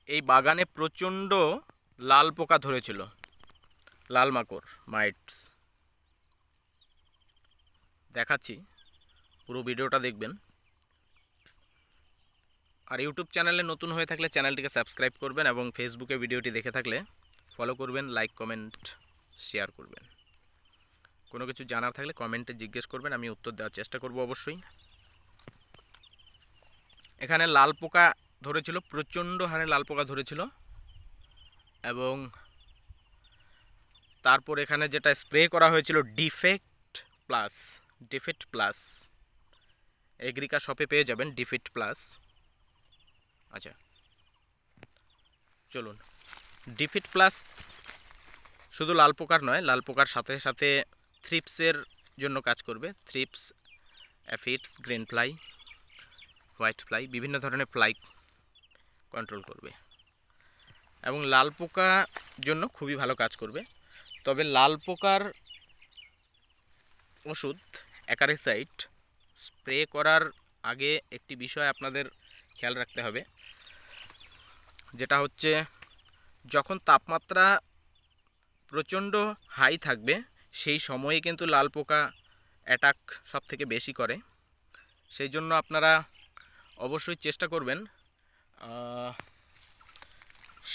এই বাগানে প্রচণ্ড লাল পোকা ধরেছিল, লাল মাকড় মাইটস। দেখাচ্ছি, পুরো ভিডিওটা দেখবেন। আর ইউটিউব চ্যানেলে নতুন হয়ে থাকলে চ্যানেলটিকে সাবস্ক্রাইব করবেন এবং ফেসবুকে ভিডিওটি দেখে থাকলে ফলো করবেন, লাইক কমেন্ট শেয়ার করবেন। কোনো কিছু জানার থাকলে কমেন্টে জিজ্ঞেস করবেন, আমি উত্তর দেওয়ার চেষ্টা করব অবশ্যই। এখানে লাল পোকা ধরেছিল, প্রচণ্ড হারে লাল পোকা ধরেছিল। এবং তারপর এখানে যেটা স্প্রে করা হয়েছিল ডিফেক্ট প্লাস এগ্রিকা শপে পেয়ে যাবেন ডিফেক্ট প্লাস। আচ্ছা চলুন, ডিফেক্ট প্লাস শুধু লাল পোকার নয়, লাল পোকার সাথে সাথে থ্রিপসের জন্য কাজ করবে। Thrips, aphids, green fly, white fly, বিভিন্ন ধরনের ফ্লাই কন্ট্রোল করবে এবং লাল পোকার জন্য খুবই ভালো কাজ করবে। তবে লাল পোকার ওষুধ অ্যাকারিসাইড স্প্রে করার আগে একটি বিষয় আপনাদের খেয়াল রাখতে হবে, যেটা হচ্ছে যখন তাপমাত্রা প্রচণ্ড হাই থাকবে সেই সময়ে কিন্তু লাল পোকা অ্যাটাক সব থেকে বেশি করে। সেই জন্য আপনারা অবশ্যই চেষ্টা করবেন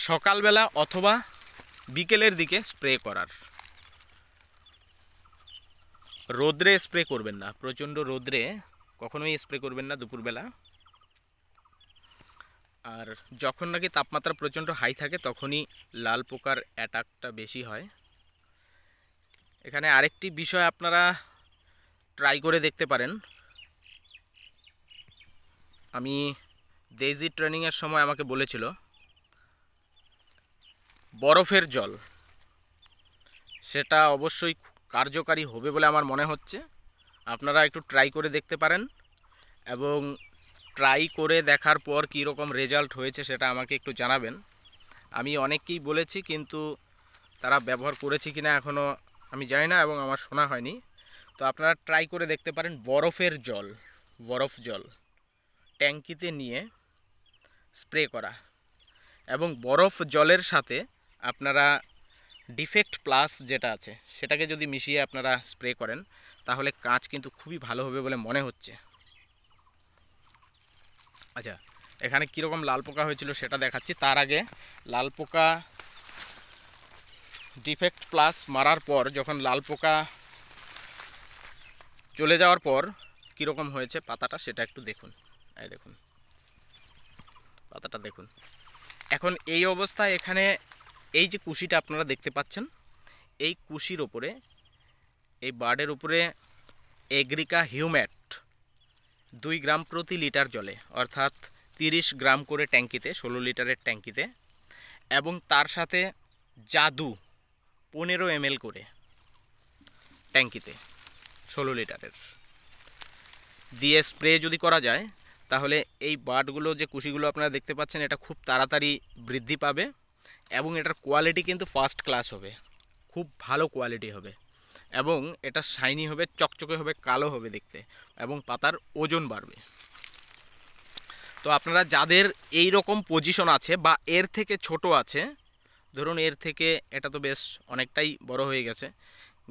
সকালবেলা অথবা বিকেলের দিকে স্প্রে করার। রোদ্রে স্প্রে করবেন না, প্রচণ্ড রোদ্রে কখনোই স্প্রে করবেন না দুপুরবেলা। আর যখন নাকি তাপমাত্রা প্রচণ্ড হাই থাকে তখনই লাল পোকার অ্যাটাকটা বেশি হয়। এখানে আরেকটি বিষয় আপনারা ট্রাই করে দেখতে পারেন। আমি ডেইজি ট্রেনিংয়ের সময় আমাকে বলেছিল বরফের জল, সেটা অবশ্যই কার্যকারী হবে বলে আমার মনে হচ্ছে। আপনারা একটু ট্রাই করে দেখতে পারেন এবং ট্রাই করে দেখার পর কী রকম রেজাল্ট হয়েছে সেটা আমাকে একটু জানাবেন। আমি অনেককেই বলেছি, কিন্তু তারা ব্যবহার করেছে কিনা এখনও আমি জানি না এবং আমার শোনা হয়নি। তো আপনারা ট্রাই করে দেখতে পারেন বরফ জল ট্যাঙ্কিতে নিয়ে স্প্রে করা, এবং বরফ জলের সাথে আপনারা ডিফেক্ট প্লাস যেটা আছে সেটাকে যদি মিশিয়ে আপনারা স্প্রে করেন তাহলে কাজ কিন্তু খুবই ভালো হবে বলে মনে হচ্ছে। আচ্ছা, এখানে কীরকম লাল পোকা হয়েছিল সেটা দেখাচ্ছি। তার আগে লাল পোকা ডিফেক্ট প্লাস মারার পর যখন লাল পোকা চলে যাওয়ার পর কীরকম হয়েছে পাতাটা সেটা একটু দেখুন। এই দেখুন পাতাটা দেখুন। এখন এই অবস্থায় এখানে এই যে কুশিটা আপনারা দেখতে পাচ্ছেন, এই কুশির ওপরে, এই বার্ডের উপরে এগ্রিকা হিউম্যাট 2 গ্রাম প্রতি লিটার জলে, অর্থাৎ 30 গ্রাম করে ট্যাঙ্কিতে, 16 লিটারের ট্যাঙ্কিতে, এবং তার সাথে জাদু 15 ml করে ট্যাঙ্কিতে 16 লিটারের দিয়ে স্প্রে যদি করা যায় তাহলে এই বার্ডগুলো, যে কুশিগুলো আপনারা দেখতে পাচ্ছেন, এটা খুব তাড়াতাড়ি বৃদ্ধি পাবে এবং এটার কোয়ালিটি কিন্তু ফার্স্ট ক্লাস হবে, খুব ভালো কোয়ালিটি হবে এবং এটা শাইনি হবে, চকচকে হবে, কালো হবে দেখতে, এবং পাতার ওজন বাড়বে। তো আপনারা যাদের এই রকম পজিশন আছে বা এর থেকে ছোট আছে, ধরুন এর থেকে এটা তো বেশ অনেকটাই বড় হয়ে গেছে,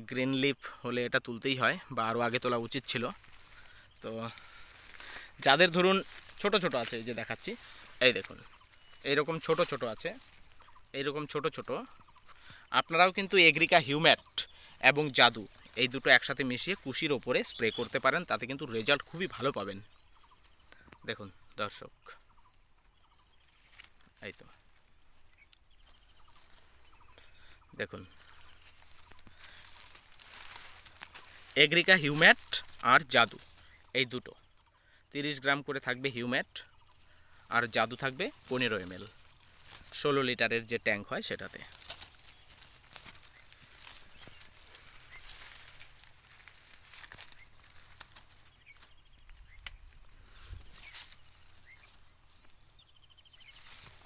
গ্রিন লিফ হলে এটা তুলতেই হয় বা আরও আগে তোলা উচিত ছিল। তো যাদের ধরুন ছোট ছোট আছে, এই যে দেখাচ্ছি, এই দেখুন এইরকম ছোট ছোট আছে, এইরকম ছোট ছোট, আপনারাও কিন্তু এগ্রিকা হিউম্যাট এবং জাদু এই দুটো একসাথে মিশিয়ে কুশির ওপরে স্প্রে করতে পারেন, তাতে কিন্তু রেজাল্ট খুবই ভালো পাবেন। দেখুন দর্শক, এই তো দেখুন, এগ্রিকা হিউম্যাট আর জাদু এই দুটো 30 গ্রাম করে থাকবে হিউম্যাট, আর জাদু থাকবে 15 ml, 16 লিটারের যে ট্যাঙ্ক হয় সেটাতে।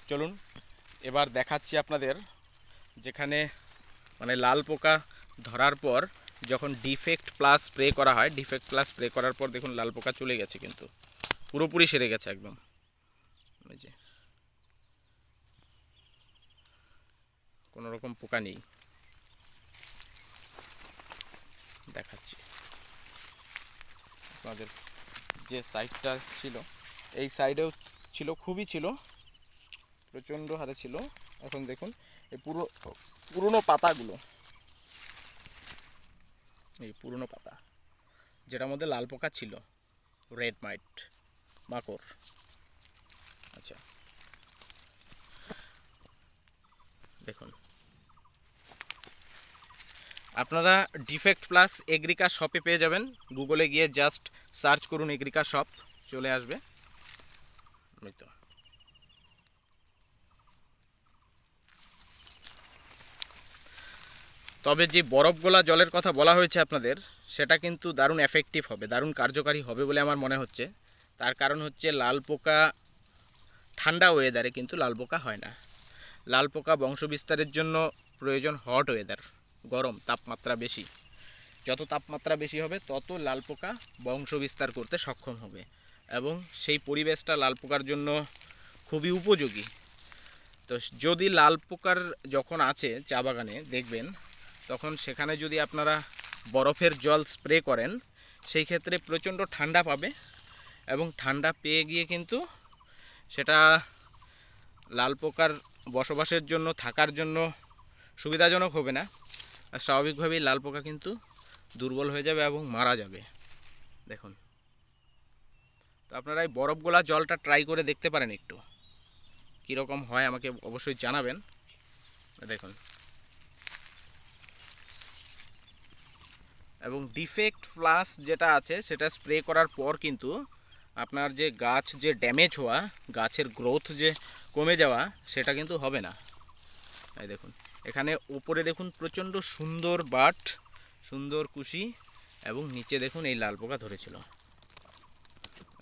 চলুন এবার দেখাচ্ছি আপনাদের, যেখানে মানে লাল পোকা ধরার পর যখন ডিফেক্ট প্লাস স্প্রে করা হয়, ডিফেক্ট প্লাস স্প্রে করার পর দেখুন লাল পোকা চলে গেছে, কিন্তু পুরোপুরি সেরে গেছে একদম। এই যে কোনো রকম পোকা নেই। দেখাচ্ছি আপনাদের, যে সাইডটা ছিল এই সাইডেও ছিল, খুবই ছিল, প্রচণ্ড হারে ছিল। এখন দেখুন এই পুরনো পাতাগুলো, এই পুরনো পাতা যেটার মধ্যে লাল পোকা ছিল, রেড মাইট মাকড়। আচ্ছা দেখুন, আপনারা ডিফেক্ট প্লাস এগ্রিকা শপে পেয়ে যাবেন। গুগলে গিয়ে জাস্ট সার্চ করুন এগ্রিকা শপ, চলে আসবে। তো তবে যে বরফ গোলা জলের কথা বলা হয়েছে আপনাদের, সেটা কিন্তু দারুণ এফেক্টিভ হবে, দারুণ কার্যকারী হবে বলে আমার মনে হচ্ছে। তার কারণ হচ্ছে লাল পোকা ঠান্ডা ওয়েদারে কিন্তু লাল পোকা হয় না। লাল পোকা বংশবিস্তারের জন্য প্রয়োজন হট ওয়েদার, গরম তাপমাত্রা বেশি। যত তাপমাত্রা বেশি হবে তত লাল পোকা বংশবিস্তার করতে সক্ষম হবে, এবং সেই পরিবেশটা লাল পোকার জন্য খুবই উপযোগী। তো যদি লাল পোকার যখন আছে চা বাগানে দেখবেন, তখন সেখানে যদি আপনারা বরফের জল স্প্রে করেন, সেই ক্ষেত্রে প্রচণ্ড ঠান্ডা পাবে, এবং ঠান্ডা পেয়ে গিয়ে কিন্তু সেটা লাল পোকার বসবাসের জন্য, থাকার জন্য সুবিধাজনক হবে না। আর স্বাভাবিকভাবেই লাল পোকা কিন্তু দুর্বল হয়ে যাবে এবং মারা যাবে। দেখুন, তো আপনারা এই বরফ গোলা জলটা ট্রাই করে দেখতে পারেন, একটু কীরকম হয় আমাকে অবশ্যই জানাবেন। দেখুন, এবং ডিফেক্ট প্লাস যেটা আছে সেটা স্প্রে করার পর কিন্তু আপনার যে গাছ যে ড্যামেজ হওয়া, গাছের গ্রোথ যে কমে যাওয়া, সেটা কিন্তু হবে না। এই দেখুন, এখানে উপরে দেখুন প্রচণ্ড সুন্দর বাট, সুন্দর কুশি, এবং নিচে দেখুন এই লাল পোকা ধরেছিল।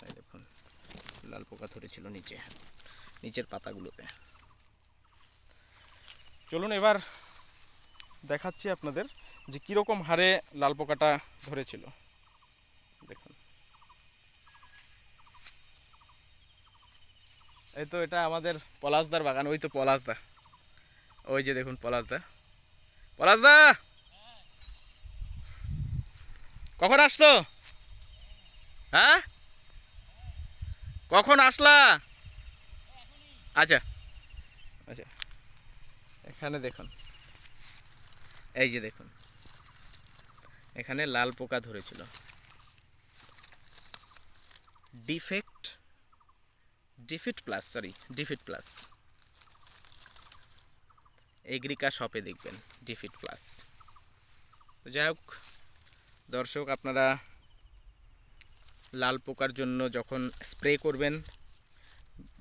এই দেখুন লাল পোকা ধরেছিল নিচের পাতাগুলোতে। চলুন এবার দেখাচ্ছি আপনাদের যে কীরকম হারে লাল পোকাটা ধরেছিল। দেখুন, এই তো এটা আমাদের পলাশদার বাগান। ওই তো পলাশদা, ওই যে দেখুন পলাশদা। পলাশদা, কখন আসছো? হ্যাঁ, কখন আসলা? আচ্ছা আচ্ছা, এখানে দেখুন, এই যে দেখুন, এখানে লাল পোকা ধরেছিল। ডিফিট প্লাস এগ্রিকা শপে দেখবেন ডিফিট প্লাস। তো যাই হোক দর্শক, আপনারা লাল পোকার জন্য যখন স্প্রে করবেন,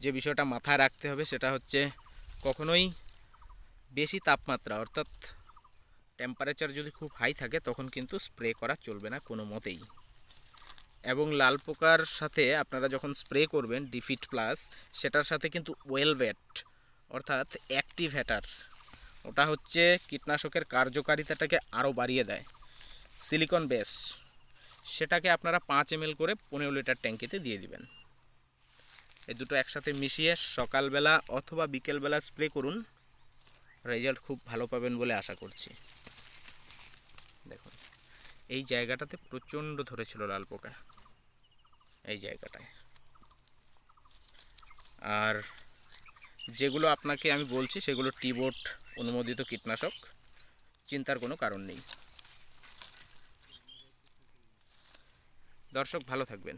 যে বিষয়টা মাথায় রাখতে হবে সেটা হচ্ছে কখনোই বেশি তাপমাত্রা, অর্থাৎ টেম্পারেচার যদি খুব হাই থাকে তখন কিন্তু স্প্রে করা চলবে না কোনো মতেই। এবং লাল পোকার সাথে আপনারা যখন স্প্রে করবেন ডিফিট প্লাস, সেটার সাথে কিন্তু ওয়েলভেট অর্থাৎ অ্যাক্টিভেটার, ওটা হচ্ছে কীটনাশকের কার্যকারিতাটাকে আরও বাড়িয়ে দেয়, সিলিকন বেস, সেটাকে আপনারা 5 ml করে 15 লিটার ট্যাঙ্কিতে দিয়ে দিবেন। এই দুটো একসাথে মিশিয়ে সকালবেলা অথবা বিকেলবেলা স্প্রে করুন, রেজাল্ট খুব ভালো পাবেন বলে আশা করছি। দেখুন, এই জায়গাটাতে প্রচণ্ড ধরেছিল লাল পোকা, এই জায়গাটায়। আর যেগুলো আপনাকে আমি বলছি সেগুলো টিবোট অনুমোদিত কীটনাশক, চিন্তার কোনো কারণ নেই। দর্শক ভালো থাকবেন।